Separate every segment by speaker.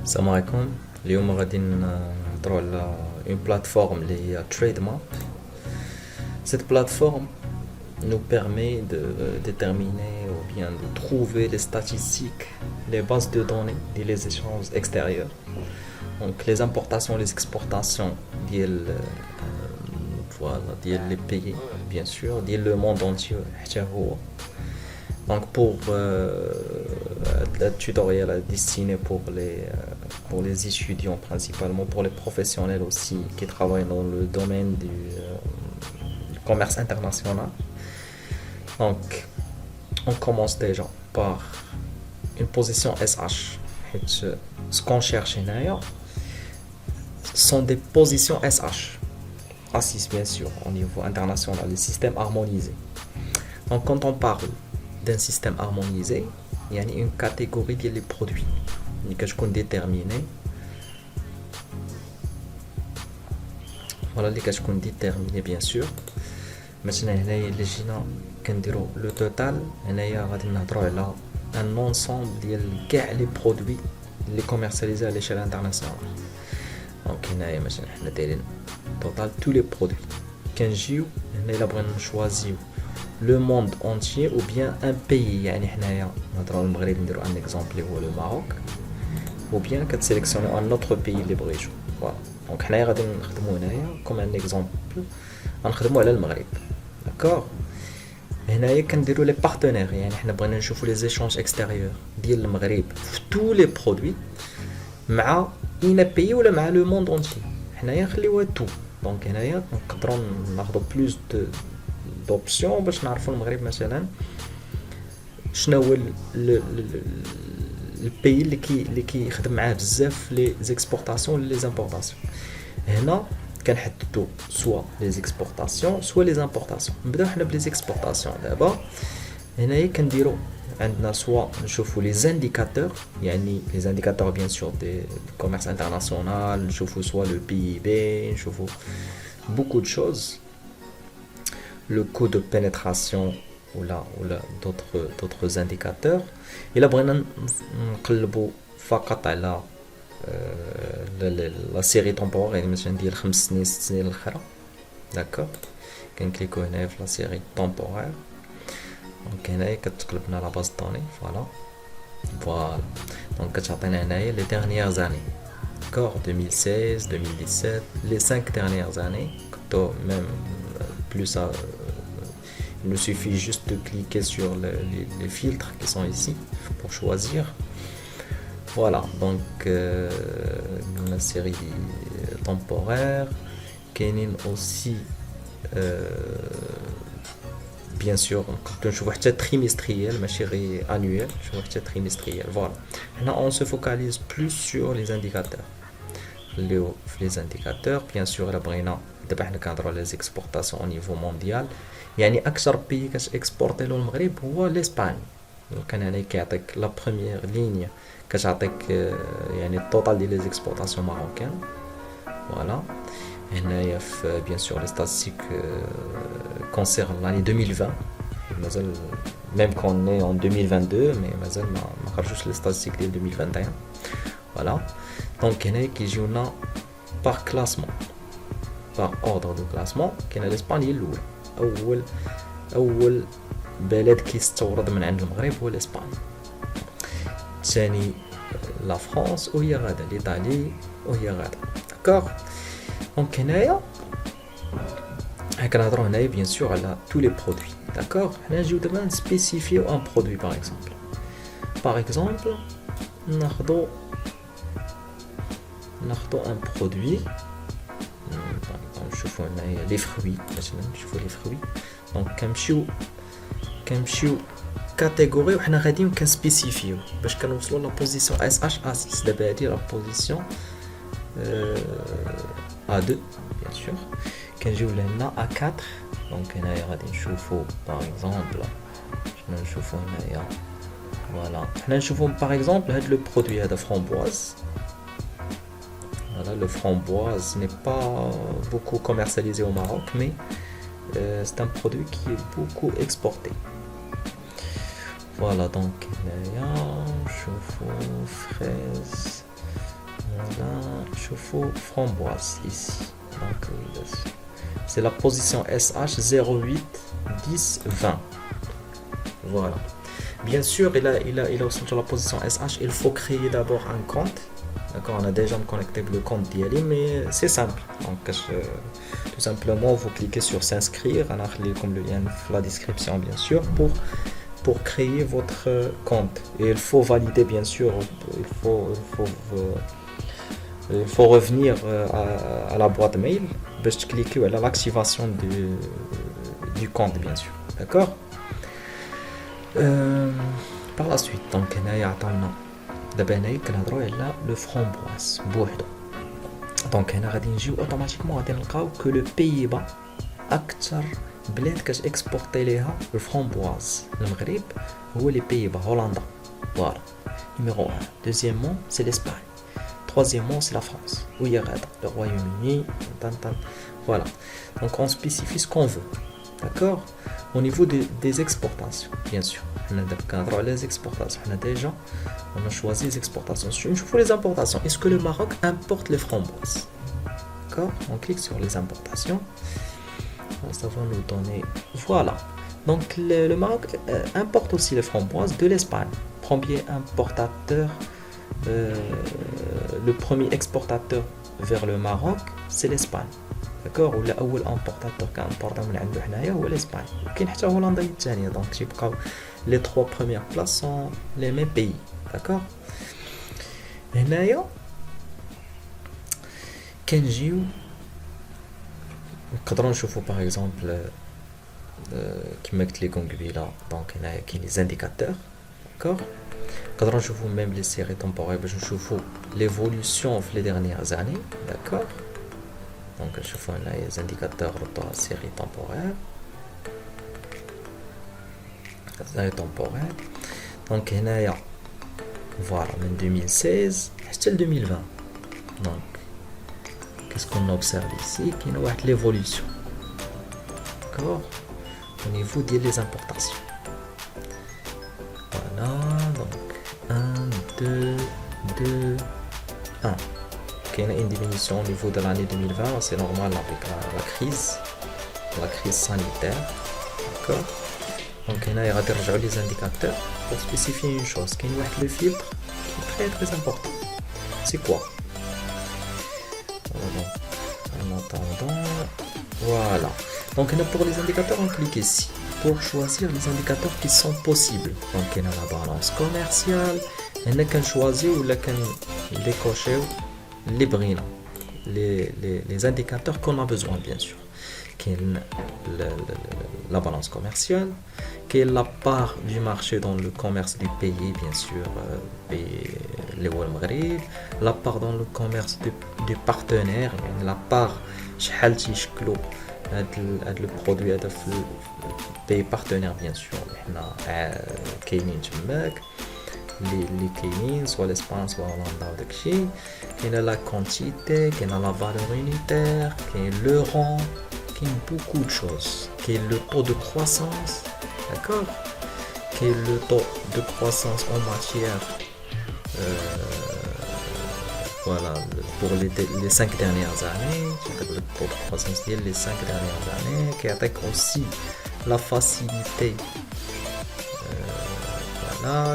Speaker 1: السلام عليكم. اليوم غادي نهضروا على une plateforme اللي هي TradeMap. Cette plateforme nous permet de déterminer ou bien de trouver les statistiques, les bases de données et les échanges extérieurs. Donc les importations, les exportations ديال les pays bien sûr, ديال le monde entier حتى هو. Donc pour le tutoriel est destiné pour les étudiants principalement, pour les professionnels aussi qui travaillent dans le domaine du commerce international. Donc on commence déjà par une position SH. Ce qu'on cherche là sont des positions SH. ASIS bien sûr au niveau international, les systèmes harmonisés. Donc quand on parle d'un système harmonisé, il y a une catégorie des produits que je compte déterminer. Voilà les que je compte déterminer bien sûr. Maintenant le total, un ensemble de produits les commercialisés à l'échelle internationale. Donc on a total tous les produits. Quand on a choisi le monde entier ou bien un pays, يعني حنايا نهضروا على المغرب نديروا un exemple هو le Maroc, ou bien كتسيليكسيونيو un autre pays اللي بغيتو. Voilà. Donc حنايا غادي نخدموا هنايا comme un exemple غنخدموا على المغرب. D'accord. هنايا كنديروا les partenaires, يعني حنا بغينا نشوفوا les échanges extérieurs ديال المغرب في tous les produits مع un pays ولا مع le monde entier. حنايا نخليوها tout. Donc هنايا نقدروا ناخذوا plus d'options باش نعرفوا المغرب مثلا شنو هو البي اللي كيخدم معاه بزاف لي زيكسبورطاسيون لي زامبورطاسيون. هنا كنحددوا سوا لي زيكسبورطاسيون سوا لي زامبورطاسيون. نبداو حنا بلي زيكسبورطاسيون دابا. هنايا كنديروا عندنا سوا نشوفوا لي زانديكاتور، يعني لي زانديكاتور بيان سور دي كوميرس انترناسيونال، نشوفوا سوا لو بي بي، نشوفوا beaucoup de choses, le coût de pénétration ou d'autres indicateurs. Et là بغينا نقلبوا فقط على la série temporaire، يعني مثلا ديال 5 سنين 6 سنين الاخرى. داكور كنكليكو هنا في la série temporaire. دونك هنايا كتقلبنا لا باز دوني. فوالا دونك كتعطينا هنايا les dernières années. D'accord, 2016, 2017, les 5 dernières années, même plus ça, il nous suffit juste de cliquer sur les filtres qui sont ici pour choisir. Voilà, donc la série temporaire, Kenin aussi, bien sûr, je vois trimestriel, ma chérie annuel, je vois trimestriel. Voilà. Maintenant, on se focalise plus sur les indicateurs. Les indicateurs, bien sûr, la brina, les exportations au niveau mondial. يعني أكثر pays كتexporter له المغرب هو l'Espagne. كان هنا كيعطيك la première ligne كتعطيك يعني التوتال ديال les exportations marocaines. Voilà. هنايا في bien sûr les statistiques concernent l'année 2020. مازال même qu'on est en 2022 mais مازال ما خرجوش les statistiques ديال 2021. Voilà. Donc هنا كيجيونا par classement, par ordre de classement. كاين l'Espagne هي الاولى. اول بلد كيستورد من عند المغرب هو الاسبان. ثاني لا فرانس وهي غادا الايطالي وهي غادا. داكور. دونك هنايا كنهضروا هنايا بيان سور على tous les produits. داكور. حنا نجيو دابا نسبيسيفيو ان برودوي باغ اكزومبل ناخذوا ان برودوي. نشوفوا هنايا لي فروي مثلا، نشوفوا لي فروي. دونك كنمشيو كاتيجوري وحنا غاديين كنسبيسيفيو باش كنوصلوا لا بوزيسيون اس اش ا 6. دابا هادي لا بوزيسيون ا 2 بيان سور. كنجيو لهنا ا 4. دونك هنايا غادي نشوفوا باغ اكزومبل شنو نشوفوا هنايا. فوالا حنا نشوفوا باغ اكزومبل هاد لو برودوي هذا فرومبواز. Voilà, le framboise n'est pas beaucoup commercialisé au Maroc, mais c'est un produit qui est beaucoup exporté. Voilà, donc هنايا نشوفوا fraise Voilà, chauffe-eau framboise ici. Donc, c'est la position SH 08 10 20. Voilà. Bien sûr, il a aussi sur la position SH, il faut créer d'abord un compte. D'accord, on a déjà connecté le compte d'IALI, mais c'est simple. Donc, tout simplement, vous cliquez sur s'inscrire, on a comme le lien dans la description, bien sûr, pour créer votre compte. Et il faut valider, bien sûr, il faut revenir à la boîte mail, pour cliquer à l'activation du compte, bien sûr. D'accord. Par la suite, donc, دابا هنايا كنهضروا على لو فرامبواز بوحدو. دونك هنا غادي نجيو اوتوماتيكمون غادي نلقاو كو لو بييبا اكثر بلاد كتاكسبورتي ليها الفرامبواز المغرب هو لي بييبا هولندا. فوالا نيميرو 1. دوزيامون سي لاسبان. troisièmement c'est la France وهي غادا le Royaume-Uni. Voilà, donc on spécifie ce qu'on veut. D'accord. Au niveau des exportations, bien sûr, les exportations, on a choisi les exportations. Je faut les importations. Est-ce que le Maroc importe les framboises? D'accord. On clique sur les importations. Ça va nous donner. Voilà. Donc le Maroc importe aussi les framboises de l'Espagne. Premier importateur, le premier exportateur vers le Maroc, c'est l'Espagne. d'accord. ولا اول امبورطاتور كامبورطا من عنده حنايا هو الاسبان. كاين حتى هولندا هي الثانيه. دونك تيبقاو لي 3 بروميير بلاص سون لي ميم بيي. داكور. هنايا كنجيو نقدروا نشوفوا باغ اكزومبل كما قلت لكم قبيله. دونك هنايا كاين لي زانديكاتور. داكور. نقدروا نشوفوا ميم لي سيري طومبوريل باش نشوفوا ليفولوسيون في لي ديرنيير زاني. داكور. Donc, je fais les indicateurs de la série temporaire. Donc, voilà, en 2016 jusqu'à 2020. Donc, qu'est-ce qu'on observe ici? Qu'il y a l'évolution. D'accord? Au niveau des importations. Voilà, donc 1, 2, 2, 1. Il y a une diminution au niveau de l'année 2020, c'est normal avec la crise sanitaire. D'accord. Donc il y a les indicateurs pour spécifier une chose. Il y a le filtre qui est très très important. C'est quoi? En attendant, voilà. Donc pour les indicateurs, on clique ici pour choisir les indicateurs qui sont possibles. Donc il y a la balance commerciale, il y a qu'un choisir ou les cocher. Les indicateurs qu'on a besoin, bien sûr. La balance commerciale, qui est la part du marché dans le commerce du pays, bien sûr, les Maghreb, la part dans le commerce des partenaires, la part le produit de pays partenaires, bien sûr. Les clients, soit l'Espagne, soit Hollande, il y a la quantité, il y a la valeur unitaire, il y a le rang, il y a beaucoup de choses, il y a le taux de croissance, d'accord, il y a le taux de croissance en matière, voilà, pour les 5 dernières années, le taux de croissance des 5 dernières années, qui a aussi la facilité.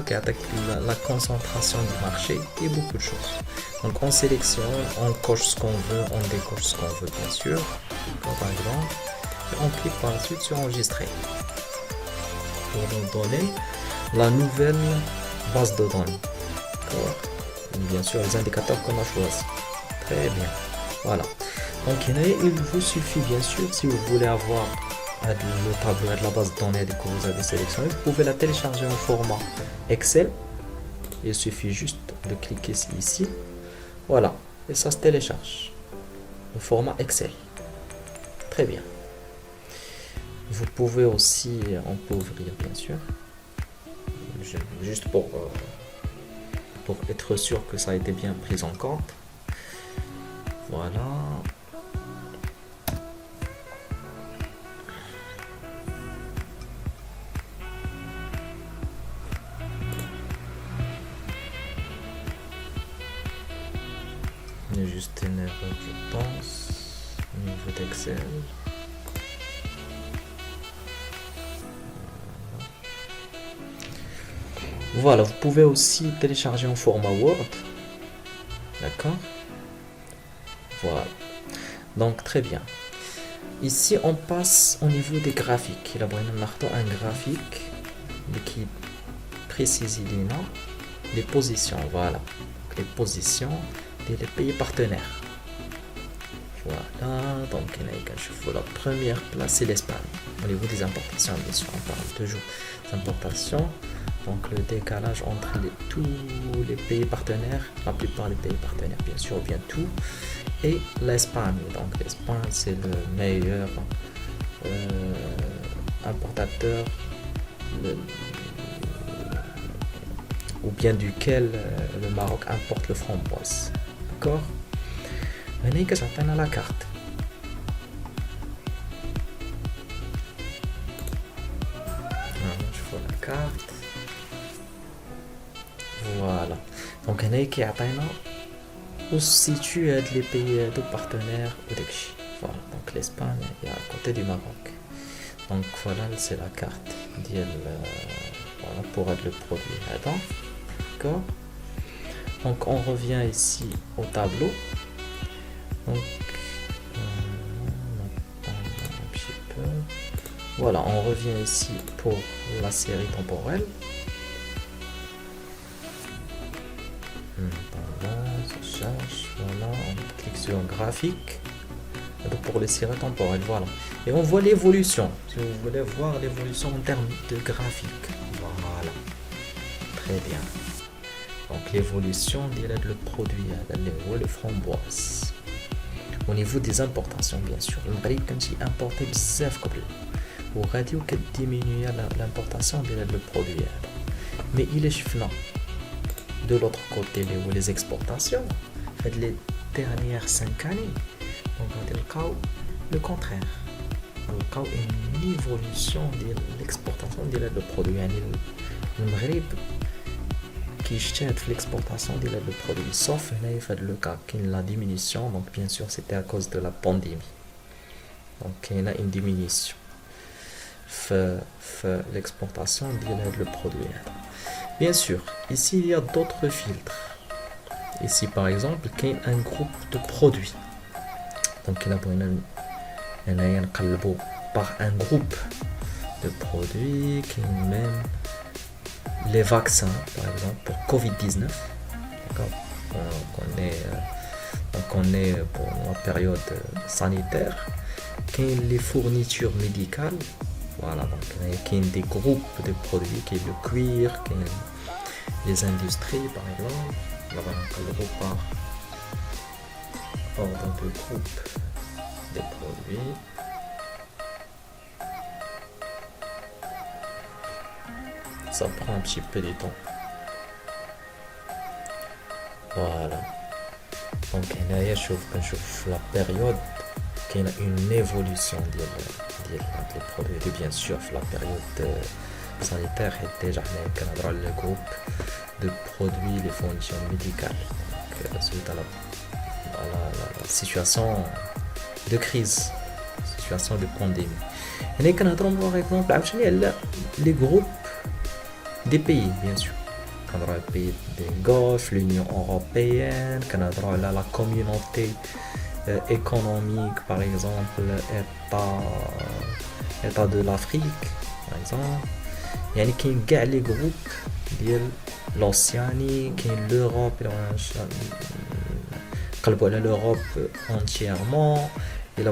Speaker 1: Qui attaque la concentration du marché et beaucoup de choses. Donc on sélectionne, on coche ce qu'on veut, on décoche ce qu'on veut, bien sûr, comme par exemple, et on clique par la suite sur enregistrer pour nous donner la nouvelle base de données. D'accord. Bien sûr les indicateurs qu'on a choisis. Très bien. Voilà. Donc il vous suffit, bien sûr, si vous voulez avoir le tableau de la base de données que vous avez sélectionné, vous pouvez la télécharger en format Excel. Il suffit juste de cliquer ici, voilà, et ça se télécharge le format Excel. Très bien. Vous pouvez aussi, on peut ouvrir, bien sûr, juste pour être sûr que ça a été bien pris en compte. Voilà. Il y a juste une erreur, je pense, au niveau d'Excel. Voilà, vous pouvez aussi télécharger en format Word. D'accord? Voilà. Donc, très bien. Ici, on passe au niveau des graphiques. Il a un graphique qui précise les positions. Voilà. Les positions des pays partenaires. Voilà. Donc, la première place, c'est l'Espagne. Au niveau des importations, bien sûr, on parle toujours des importations. Donc, le décalage entre tous les pays partenaires, la plupart des pays partenaires, bien sûr, bien tout. Et l'Espagne. Donc l'Espagne, c'est le meilleur importateur ou bien duquel le Maroc importe le framboise. D'accord? Maintenant, que j'attends la carte. Je vois la carte. Voilà. Donc, on a où se situent les pays de partenaires ou d'Ekchi. Voilà, donc l'Espagne est à côté du Maroc. Donc voilà, c'est la carte voilà, pour le produit. D'accord. Donc on revient ici au tableau. Donc un petit peu. Voilà, on revient ici pour la série temporelle. Voilà, on clique sur un graphique pour les séries temporelles, voilà. Et on voit l'évolution, si vous voulez voir l'évolution en termes de graphique. Voilà, très bien. Donc l'évolution le produit, le framboise. Au niveau des importations, bien sûr, le Maroc quand il importait bzaf قبل وغادي دiminuer l'importation le produit. Mais il est chiflant. De l'autre côté, les exportations, les dernières 5 années, on va le contraire. On a une évolution de l'exportation de produits. Le Maghreb qui achète l'exportation de produits, sauf le cas qu'il y a la diminution. Donc, bien sûr, c'était à cause de la pandémie. Donc, il y a une diminution de l'exportation de produits. Bien sûr, ici il y a d'autres filtres. Ici par exemple, il y a un groupe de produits. Donc il y a par un groupe de produits qui même les vaccins, par exemple pour Covid-19. D'accord. On est pour la période sanitaire. Il y a les fournitures médicales. Voilà, donc il y a des groupes de produits qui est le cuir, qui est les industries par exemple. Là, on groupe par ordre de groupe des produits. Ça prend un petit peu de temps. Voilà. Donc là, je trouve la période qu'il y a une évolution des produits. Et bien sûr, la période sanitaire était déjà le groupe de produits, les fournitures médicales. Donc, suite à la situation de crise, situation de pandémie. Et on a par exemple les groupes des pays, bien sûr. Les pays des Golfe, l'Union européenne, la communauté économique, par exemple, État de l'Afrique, par exemple. Il y a les groupes de l'Océanie, l'Europe, l'Europe entièrement. Il y a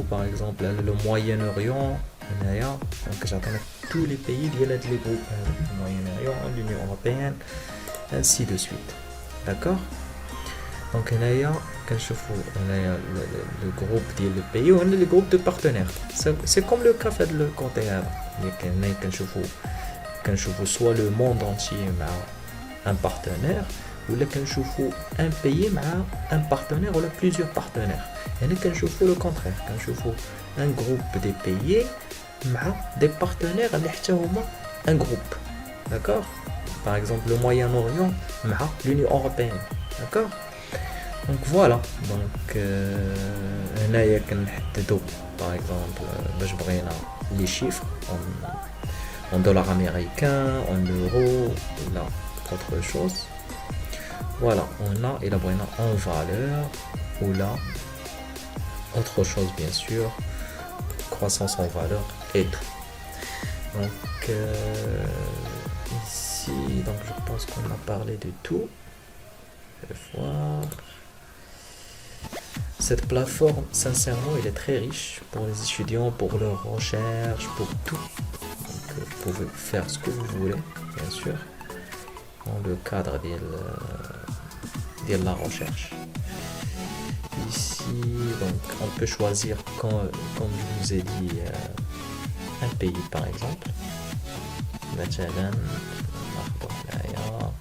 Speaker 1: par exemple le Moyen-Orient. Donc j'attends tous les pays, il y a les groupes du Moyen-Orient, l'Union européenne, ainsi de suite. D'accord. Donc il y a le groupe des pays ou les groupes de partenaires. C'est comme le cas de le côté. Quand je vous soit le monde entier un partenaire ou quand je vous un pays un partenaire ou plusieurs partenaires. Et quand je vous le contraire, quand je vous un groupe des pays des partenaires un groupe. D'accord. Par exemple le Moyen-Orient l'Union européenne. D'accord. Donc voilà, donc هنايا كنحددو par exemple باش بغينا les chiffres en dollars américains, en euros, là, autre chose. Voilà, on a et la brenna en valeur, ou là, autre chose bien sûr, croissance en valeur et tout. Donc ici, donc je pense qu'on a parlé de tout. Je vais voir. Cette plateforme, sincèrement, elle est très riche pour les étudiants, pour leurs recherches, pour tout. Donc, vous pouvez faire ce que vous voulez, bien sûr, dans le cadre de la recherche. Ici, donc, on peut choisir, comme je vous ai dit, un pays par exemple. مثلا ناخدو هنايا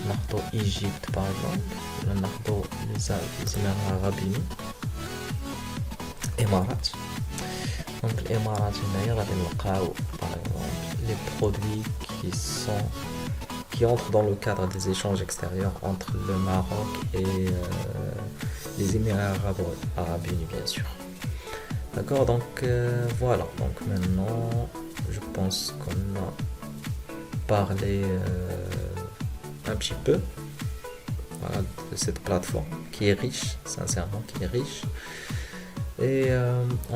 Speaker 1: ناخدو Égypte par exemple, ولا ناخدو les Émirats arabes unis, Émirats. Donc الإمارات هنايا غادي نلقاو par exemple les produits qui entrent dans le cadre des échanges extérieurs entre le Maroc et les Émirats arabes unis bien sûr. D'accord, donc voilà, donc maintenant je pense qu'on a parlé un petit peu, voilà, de cette plateforme qui est riche, sincèrement qui est riche. Et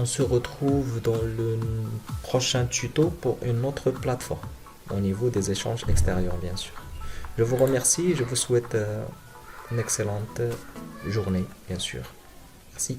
Speaker 1: on se retrouve dans le prochain tuto pour une autre plateforme au niveau des échanges extérieurs bien sûr. Je vous remercie, je vous souhaite une excellente journée bien sûr. Merci.